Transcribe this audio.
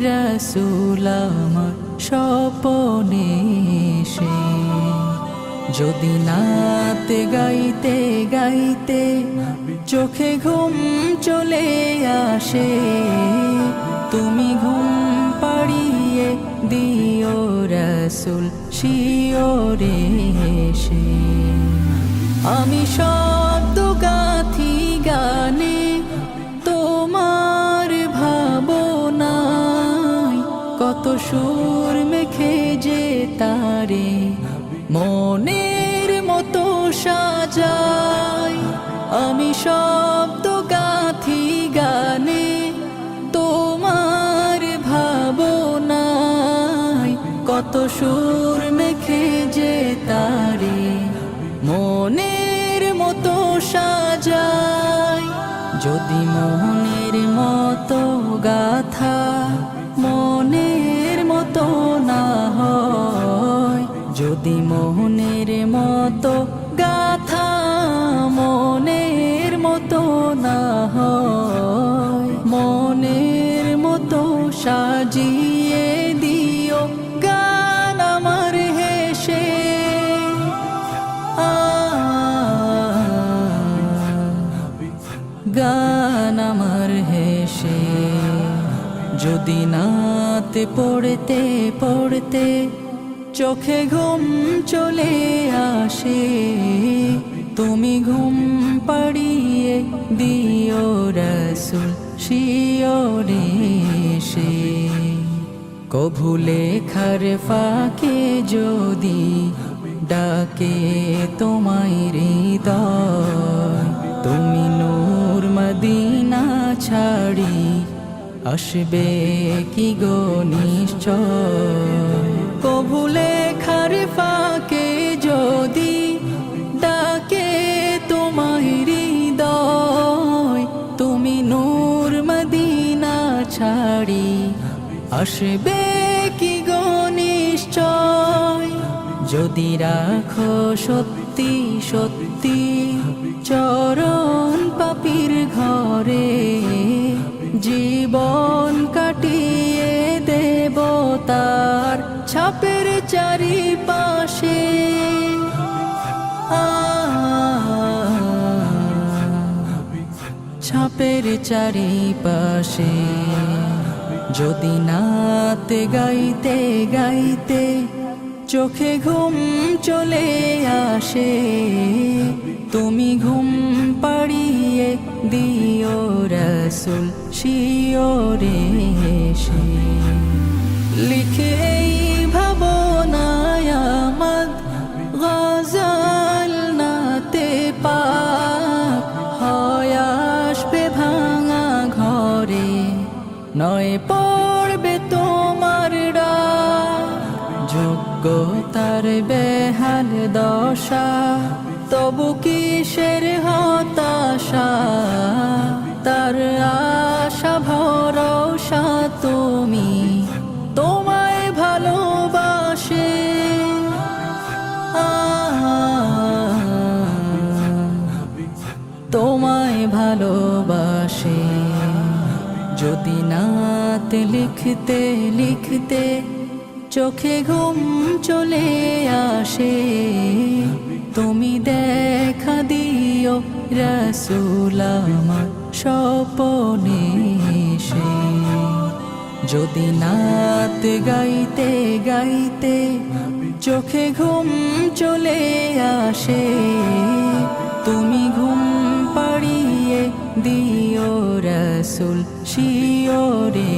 রাসূল আমার স্বপনে এসে। যদি নাত গাইতে গাইতে চোখে ঘুম চলে আসে, তুমি ঘুম পাড়িয়ে দিও রাসূল শিওরে এসে। আমি শব্দ গাথি গানে তোমার ভাবনায়, কত সুর মেখে যে তারে মনের মতো সাজায়। আমি শব্দ গাথি গানে তোমার ভাবনায়, কত সুর মেখে যে তারে মনের মতো সাজায়। যদি মনের মতো গাথা মনের মতো না হয়, যদি মোহনের মতো গাথা মনের মতো না হয়, মনের মতো সাজিয়ে দিও গান আমার হেসে। গান আমার হেসে। যদি নাতে পড়তে পড়তে চোখে ঘুম চলে আসে, তুমি ঘুম পাড়িয়ে দিও রাসূল শিওরে এসে। কভু লেখার ফাঁকে যদি ডাকে তোমায় হৃদয়, তুমি নূর মদিনা ছাড়ি আসবে কি গো নিশ্চয়। কভু লেখার ফাঁকে যদি ডাকে তোমায় হৃদয়, তুমি নূর মদিনা ছাড়ি আসবে কি গো নিশ্চয়। যদি রাখো সত্যি সত্যি চরণ পাপীর ঘরে, জীবন কাটিয়ে দেব তার ছাপের চারিপাশে। ছাপের চারিপাশে। যদি নাত গাইতে গাইতে চোখে ঘুম চলে আসে, তুমি ঘুম পাড়িয়ে দিও রাসূল শিওরে এসে। লিখে এই ভাবনায় আমদ গজল নাতে পাক, হয় আসবে ভাঙা ঘরে, নয় পড়বে তোমার ডাক। যোগ্যতার বেহাল দশা, তবু কিসের হতাশা, তার আশা ভরসা তুমি, তোমায় ভালোবাসে। তোমায় ভালোবাসে। যদি নাত লিখতে লিখতে চোখে ঘুম চলে আসে, তুমি দেখা দিও রাসূল আমার স্বপনে এসে। যদি নাত গাইতে গাইতে চোখে ঘুম চলে আসে, তুমি ঘুম পাড়িয়ে দিও রাসূল শিওরে।